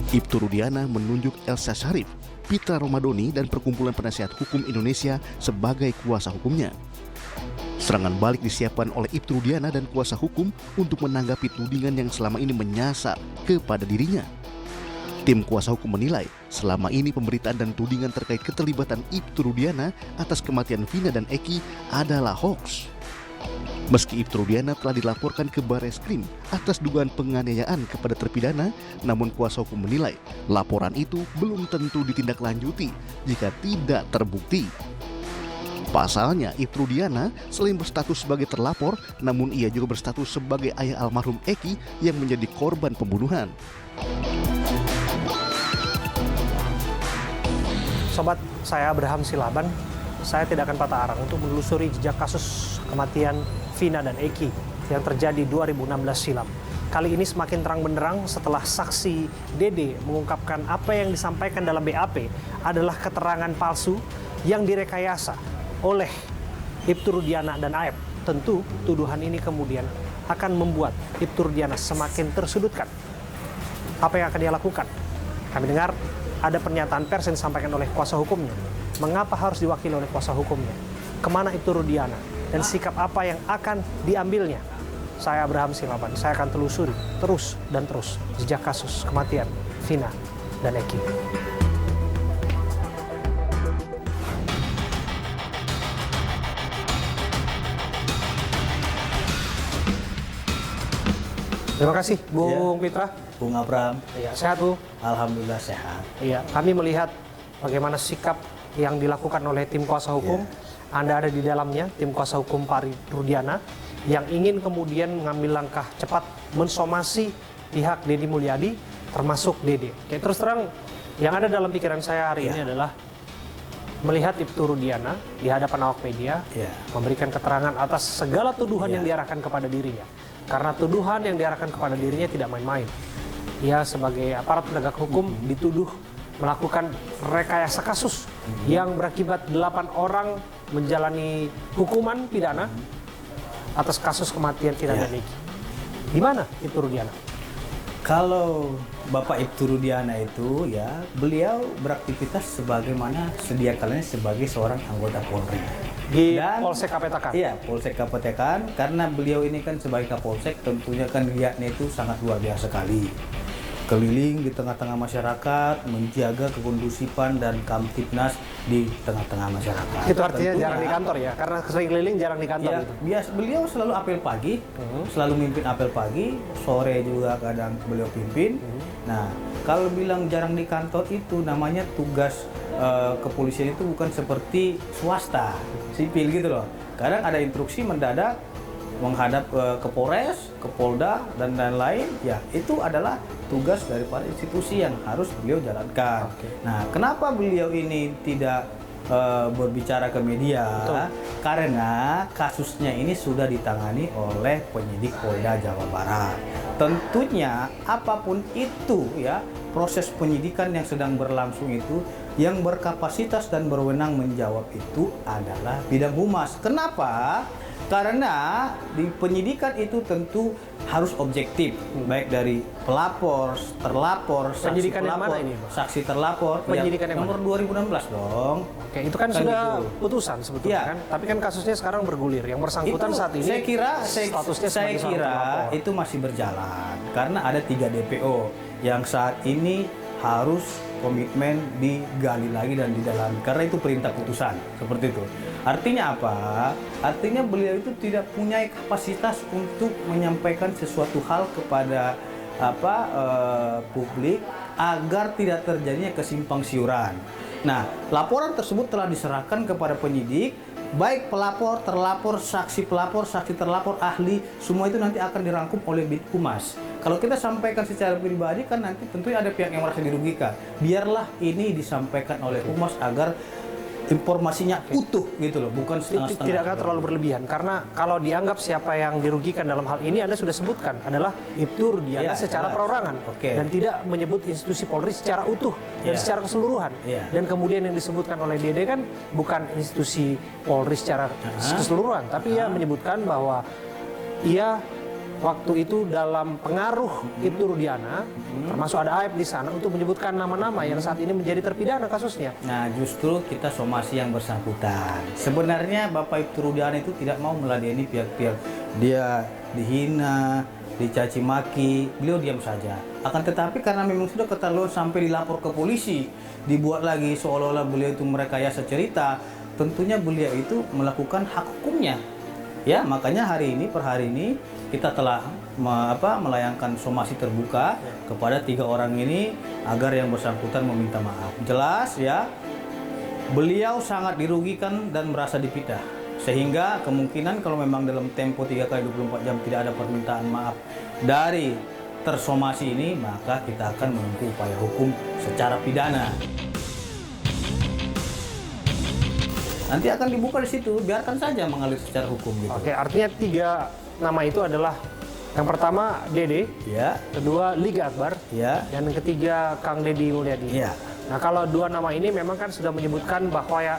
Ibtu Rudiana menunjuk Elsa Syarif, Pitra Romadoni, dan Perkumpulan Penasihat Hukum Indonesia sebagai kuasa hukumnya. Serangan balik disiapkan oleh Ibtu Rudiana dan kuasa hukum untuk menanggapi tudingan yang selama ini menyasar kepada dirinya. Tim kuasa hukum menilai selama ini pemberitaan dan tudingan terkait keterlibatan Ibtu Rudiana atas kematian Vina dan Eki adalah hoaks. Meski Ibtu Rudiana telah dilaporkan ke Barreskrim atas dugaan penganiayaan kepada terpidana, namun kuasa hukum menilai laporan itu belum tentu ditindaklanjuti jika tidak terbukti. Pasalnya, Ibtu Rudiana selain berstatus sebagai terlapor, namun ia juga berstatus sebagai ayah almarhum Eki yang menjadi korban pembunuhan. Sobat, saya Abraham Silaban. Saya tidak akan patah arang untuk menelusuri jejak kasus kematian Vina dan Eki yang terjadi 2016 silam. Kali ini semakin terang benderang setelah saksi Dede mengungkapkan apa yang disampaikan dalam BAP adalah keterangan palsu yang direkayasa oleh Ibtu Rudiana dan Aep. Tentu tuduhan ini kemudian akan membuat Ibtu Rudiana semakin tersudutkan. Apa yang akan dia lakukan? Kami dengar ada pernyataan pers yang disampaikan oleh kuasa hukumnya. Mengapa harus diwakili oleh kuasa hukumnya? Kemana Ibtu Rudiana? Dan sikap apa yang akan diambilnya? Saya Abraham Silaban, saya akan telusuri terus dan terus jejak kasus kematian Vina dan Eki. Terima kasih, Bung Pitra. Bung Abraham. Iya, sehat, Bu? Alhamdulillah sehat. Iya, kami melihat bagaimana sikap yang dilakukan oleh tim kuasa hukum. Anda ada di dalamnya, tim kuasa hukum Pak Rudiana, yang ingin kemudian mengambil langkah cepat mensomasi pihak Deddy Mulyadi, termasuk Dede. Oke, terus terang, yang ada dalam pikiran saya hari ini adalah melihat Ibtu Rudiana di hadapan awak media, memberikan keterangan atas segala tuduhan yang diarahkan kepada dirinya. Karena tuduhan yang diarahkan kepada dirinya tidak main-main. Ia sebagai aparat penegak hukum dituduh melakukan rekayasa kasus yang berakibat 8 orang menjalani hukuman pidana atas kasus kematian Vina dan Eki. Di mana Ibtu Rudiana? Kalau Bapak Ibtu Rudiana itu beliau beraktivitas sebagaimana sedia kalanya sebagai seorang anggota Polri. Di Polsek Kapetakan? Iya, Polsek Kapetakan, karena beliau ini kan sebagai Kapolsek tentunya kan niatnya itu sangat luar biasa sekali. Keliling di tengah-tengah masyarakat, menjaga kekondusifan dan kamtipnas di tengah-tengah masyarakat. Itu artinya tentunya, jarang di kantor ya? Karena sering keliling jarang di kantor gitu? Biasa, beliau selalu apel pagi, selalu mimpin apel pagi, sore juga kadang beliau pimpin. Nah, kalau bilang jarang di kantor itu namanya tugas kepolisian itu bukan seperti swasta, sipil gitu loh. Kadang ada instruksi mendadak, menghadap ke Polres, ke Polda, dan lain-lain, itu adalah tugas daripada institusi yang harus beliau jalankan. Nah, kenapa beliau ini tidak berbicara ke media? Betul. Karena kasusnya ini sudah ditangani oleh penyidik Polda Jawa Barat. Tentunya apapun itu proses penyidikan yang sedang berlangsung itu, yang berkapasitas dan berwenang menjawab itu adalah bidang humas. Kenapa? Karena di penyidikan itu tentu harus objektif, baik dari pelapor, terlapor, saksi pelapor, saksi terlapor. Penyidikan yang nomor 2016 dong. Oke, itu kan sudah gitu. Putusan sebetulnya kan. Tapi kan kasusnya sekarang bergulir. Yang bersangkutan saat ini statusnya saya kira itu masih berjalan karena ada 3 DPO yang saat ini harus komitmen digali lagi dan didalami karena itu perintah putusan seperti itu. Artinya apa? Artinya beliau itu tidak punya kapasitas untuk menyampaikan sesuatu hal kepada publik agar tidak terjadinya kesimpang siuran. Nah, laporan tersebut telah diserahkan kepada penyidik, baik pelapor, terlapor, saksi pelapor, saksi terlapor, ahli, semua itu nanti akan dirangkum oleh Bithumas. Kalau kita sampaikan secara pribadi kan nanti tentunya ada pihak yang merasa dirugikan. Biarlah ini disampaikan oleh Humas agar informasinya utuh gitu loh, bukan setengah-setengah. Tidak akan terlalu berlebihan, karena kalau dianggap siapa yang dirugikan dalam hal ini Anda sudah sebutkan adalah Ibtu Rudiana secara perorangan dan tidak menyebut institusi Polri secara utuh dan secara keseluruhan. Dan kemudian yang disebutkan oleh Dede kan bukan institusi Polri secara keseluruhan, tapi ia menyebutkan bahwa ia waktu itu dalam pengaruh Ibtu Rudiana, termasuk ada Aep di sana untuk menyebutkan nama-nama yang saat ini menjadi terpidana kasusnya. Nah, justru kita somasi yang bersangkutan. Sebenarnya Bapak Ibtu Rudiana itu tidak mau meladeni pihak-pihak. Dia dihina, dicaci maki, beliau diam saja. Akan tetapi karena memang sudah ketahuan sampai dilapor ke polisi, dibuat lagi seolah-olah beliau itu merekayasa cerita, tentunya beliau itu melakukan hak hukumnya. Ya, makanya per hari ini kita telah melayangkan somasi terbuka kepada 3 orang ini agar yang bersangkutan meminta maaf. Jelas ya, beliau sangat dirugikan dan merasa dipitnah. Sehingga kemungkinan kalau memang dalam tempo 3 kali 24 jam tidak ada permintaan maaf dari tersomasi ini, maka kita akan menempuh upaya hukum secara pidana. Nanti akan dibuka di situ, biarkan saja mengalir secara hukum gitu. Oke, artinya 3 nama itu adalah yang pertama Dede, Ya, kedua Liga Akbar, ya, dan yang ketiga Kang Deddy Mulyadi. ya. Nah, kalau 2 nama ini memang kan sudah menyebutkan bahwa ya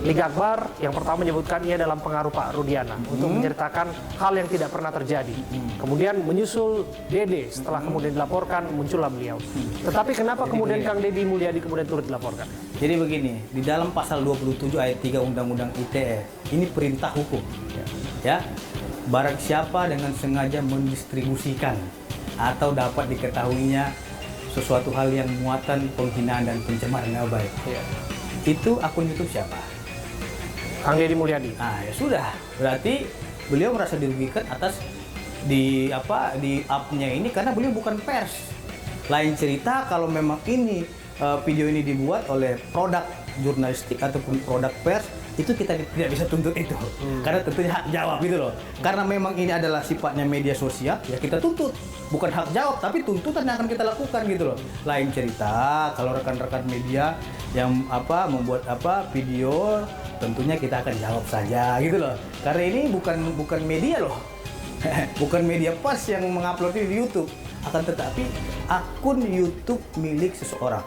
Liga Akbar yang pertama menyebutkan ia dalam pengaruh Pak Rudiana untuk menceritakan hal yang tidak pernah terjadi. Kemudian menyusul Dede setelah kemudian dilaporkan muncullah beliau. Tetapi kenapa kemudian Kang Deddy Mulyadi kemudian turut dilaporkan? Jadi begini, di dalam pasal 27 ayat 3 Undang-Undang ITE, ini perintah hukum. Ya, barang siapa dengan sengaja mendistribusikan atau dapat diketahuinya sesuatu hal yang muatan penghinaan dan pencemaran nama baik. Itu akun YouTube siapa? Kang Deddy Mulyadi. Nah, ya sudah. Berarti beliau merasa dirugikan atas di up-nya ini karena beliau bukan pers. Lain cerita kalau memang ini video ini dibuat oleh produk jurnalistik ataupun produk pers, itu kita tidak bisa tuntut itu. Karena tentunya hak jawab gitu loh. Karena memang ini adalah sifatnya media sosial, ya kita tuntut. Bukan hak jawab, tapi tuntutan yang akan kita lakukan gitu loh. Lain cerita kalau rekan-rekan media yang membuat video, tentunya kita akan jawab saja gitu loh. Karena ini bukan media loh. Bukan media pers yang mengupload di YouTube. Akan tetapi akun YouTube milik seseorang.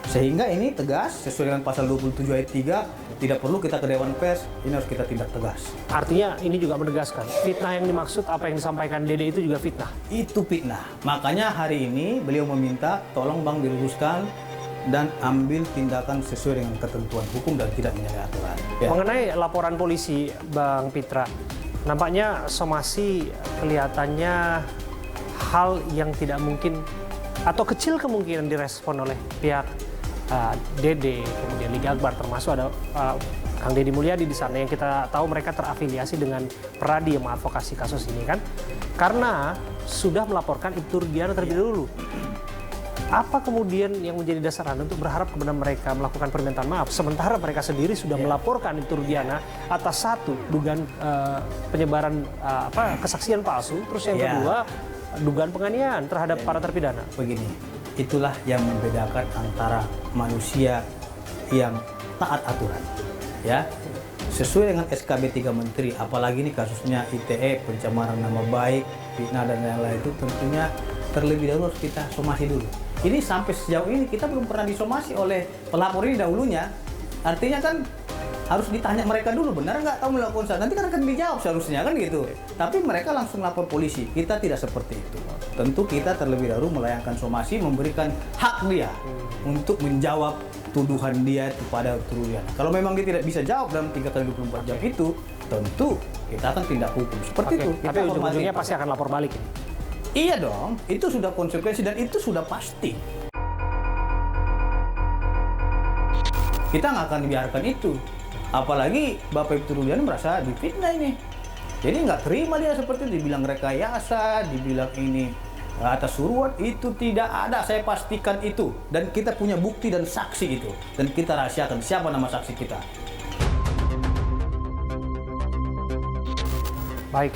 Sehingga ini tegas sesuai dengan pasal 27 ayat 3, tidak perlu kita ke Dewan Pers, ini harus kita tindak tegas. Artinya ini juga menegaskan fitnah yang dimaksud apa yang disampaikan Dede itu juga fitnah. Itu fitnah. Makanya hari ini beliau meminta tolong Bang diluruskan dan ambil tindakan sesuai dengan ketentuan hukum dan tidak menyalahi aturan. Ya. Mengenai laporan polisi, Bang Pitra, nampaknya somasi kelihatannya hal yang tidak mungkin atau kecil kemungkinan direspon oleh pihak Dede, kemudian Liga Akbar, termasuk ada Kang Deddy Mulyadi di sana yang kita tahu mereka terafiliasi dengan Peradi yang mengadvokasi kasus ini kan, karena sudah melaporkan Ibtu Rudiana terlebih dahulu. Apa kemudian yang menjadi dasar Anda untuk berharap kepada mereka melakukan permintaan maaf, sementara mereka sendiri sudah melaporkan Ibtu Rudiana atas satu dugaan penyebaran kesaksian palsu, terus yang kedua dugaan penganiayaan terhadap para terpidana. Begini, itulah yang membedakan antara manusia yang taat aturan, ya, sesuai dengan SKB 3 Menteri, apalagi ini kasusnya ITE, pencemaran nama baik, fitnah dan lain-lain, itu tentunya terlebih dahulu harus kita somasi dulu. Ini sampai sejauh ini kita belum pernah disomasi oleh pelapor ini dahulunya, artinya kan harus ditanya mereka dulu, benar nggak tahu melakukan saat, nanti kan akan dijawab seharusnya kan gitu. Tapi mereka langsung lapor polisi, kita tidak seperti itu. Tentu kita terlebih dahulu melayangkan somasi, memberikan hak dia untuk menjawab tuduhan dia kepada Ibtu Rudiana. Kalau memang dia tidak bisa jawab dalam 3 kali 24 jam itu, tentu kita akan tindak hukum seperti itu. Tapi ujung-ujungnya pasti akan lapor balik ini. Iya dong, itu sudah konsekuensi dan itu sudah pasti. Kita nggak akan biarkan itu. Apalagi Bapak Ibtu Rudiana merasa difitnah ini. Jadi nggak terima dia seperti itu, dibilang rekayasa, dibilang ini atas suruhan, itu tidak ada, saya pastikan itu. Dan kita punya bukti dan saksi itu. Dan kita rahasiakan siapa nama saksi kita. Baik,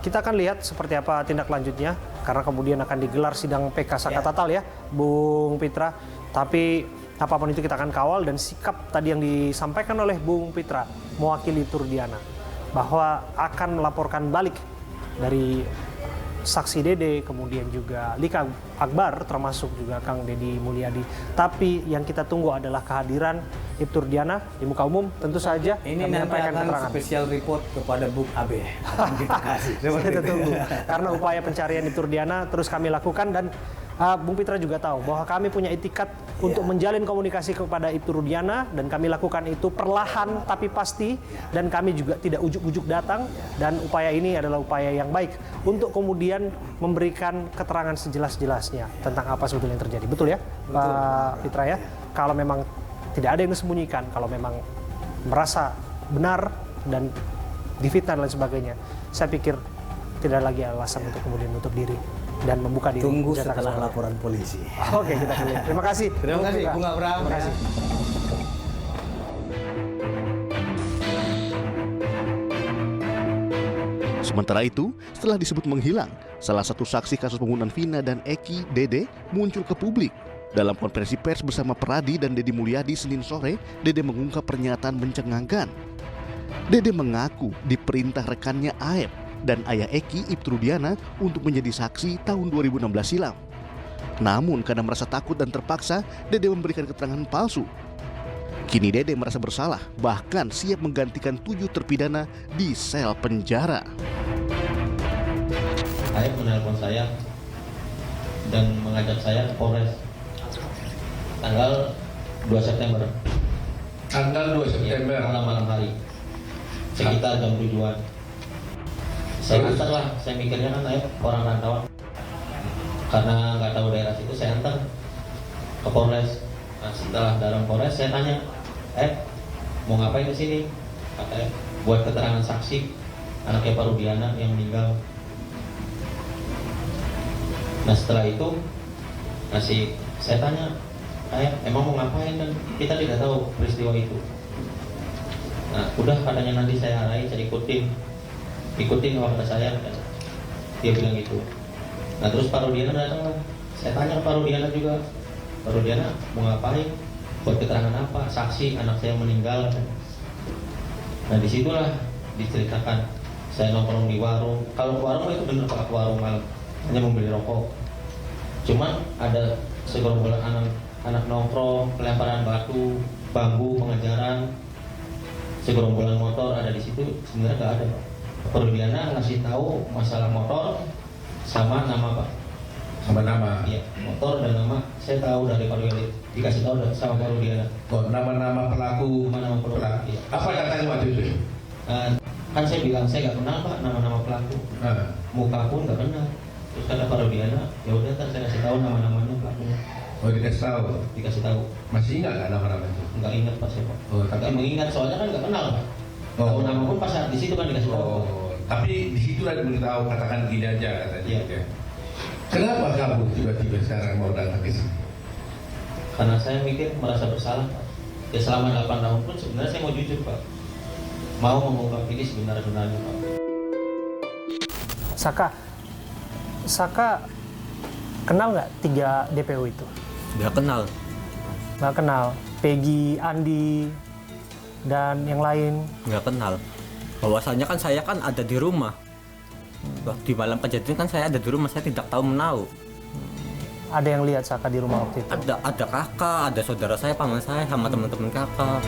kita akan lihat seperti apa tindak lanjutnya, karena kemudian akan digelar sidang PK Saka Tatal ya, Bung Pitra. Tapi apapun itu kita akan kawal, dan sikap tadi yang disampaikan oleh Bung Pitra mewakili Ibtu Rudiana bahwa akan melaporkan balik dari saksi Dede, kemudian juga Lika Akbar, termasuk juga Kang Deddy Mulyadi. Tapi yang kita tunggu adalah kehadiran Ibtu Rudiana di muka umum, tentu saja Ini kami nanti menyampaikan akan keterangan. spesial report kepada Bung Abe. Kita kasih. Kita tunggu. Karena upaya pencarian Ibtu Rudiana terus kami lakukan, dan Bung Pitra juga tahu bahwa kami punya itikat untuk menjalin komunikasi kepada Ibtu Rudiana, dan kami lakukan itu perlahan tapi pasti, dan kami juga tidak ujuk-ujuk datang, dan upaya ini adalah upaya yang baik untuk kemudian memberikan keterangan sejelas-jelasnya tentang apa sebetulnya yang terjadi. Betul ya, Pak Pitra ya? Kalau memang tidak ada yang disembunyikan, kalau memang merasa benar dan difitnah dan lain sebagainya, saya pikir tidak lagi alasan untuk kemudian menutup diri dan membuka diri. Tunggu menyatakan setelah seperti laporan polisi. itu. Oke, kita lihat. Terima kasih. Terima kasih, Bung Abraham. Terima kasih. Sementara itu, setelah disebut menghilang, salah satu saksi kasus pembunuhan Vina dan Eki, Dede, muncul ke publik. Dalam konferensi pers bersama Peradi dan Deddy Mulyadi Senin sore, Dede mengungkap pernyataan mencengangkan. Dede mengaku diperintah rekannya Aep dan ayah Eki, Ibtu Rudiana, untuk menjadi saksi tahun 2016 silam. Namun karena merasa takut dan terpaksa, Dede memberikan keterangan palsu. Kini Dede merasa bersalah, bahkan siap menggantikan 7 terpidana di sel penjara. Aep menelpon saya dan mengajak saya ke Polres tanggal 2 September. Tanggal 2 September. Malam hari, sekitar jam 7-an. Saya antar lah, saya mikirnya kan Aep orang rantauan. Karena nggak tahu daerah situ, saya antar ke Polres. Nah, setelah dalam Polres, saya tanya, mau ngapain ke sini? Katanya, buat keterangan saksi anaknya Pak Rudiana yang meninggal. Nah setelah itu, saya tanya, emang mau ngapain? Dan kita tidak tahu peristiwa itu. Nah udah, katanya nanti saya arahin, saya ikutin kata saya. Dia bilang gitu. Nah terus Pak Rudiana datang lah. Saya tanya Pak Rudiana juga, Pak Rudiana mau ngapain? Buat keterangan apa? Saksi anak saya meninggal. Nah disitulah diceritakan. Saya nongkrong di warung. Kalau warung itu bener Pak, warung malam, hanya membeli rokok. Cuman ada segerombolan anak nongkrong, pelemparan batu, bambu, pengejaran, segerombolan motor ada di situ. Sebenarnya nggak ada Pak. Pak Rudiana ngasih tahu masalah motor sama nama Pak. Sama nama. Iya, motor dan nama saya tahu dari Pak Rudiana, dikasih tahu sama Pak Rudiana. Oh, nama-nama pelaku. Nama pelaku. Iya. Apa katanya waktu itu? Kan saya bilang saya nggak kenal Pak nama-nama pelaku, muka pun nggak kenal. Terus kata Pak Rudiana, ya udah kan saya kasih tahu nama-namanya pelakunya. Oh, dikasih tahu. Masih ingat nggak nama-nama itu? Nggak ingat Pak saya Pak. Oh, Nggak mengingat soalnya kan nggak kenal Pak. Oh. Tahu nama pun pas saat di situ kan dikasih tahu. Oh, tapi di situ lah diberitahu, katakan gini aja katanya. Iya. Ya. Kenapa kamu tiba-tiba sekarang mau datang ke sini? Karena saya mikir merasa bersalah Pak. Ya selama 8 tahun pun sebenarnya saya mau jujur Pak. Mau mengungkap ini sebenar-benarnya Pak. Saka kenal nggak 3 DPO itu? Nggak kenal. Nggak kenal. Peggy, Andi, dan yang lain? Nggak kenal. Bahwasanya kan saya kan ada di rumah. Di malam kejadian kan saya ada di rumah, saya tidak tahu menahu. Ada yang lihat Saka di rumah waktu itu? Ada kakak, ada saudara saya, paman saya, sama teman-teman kakak.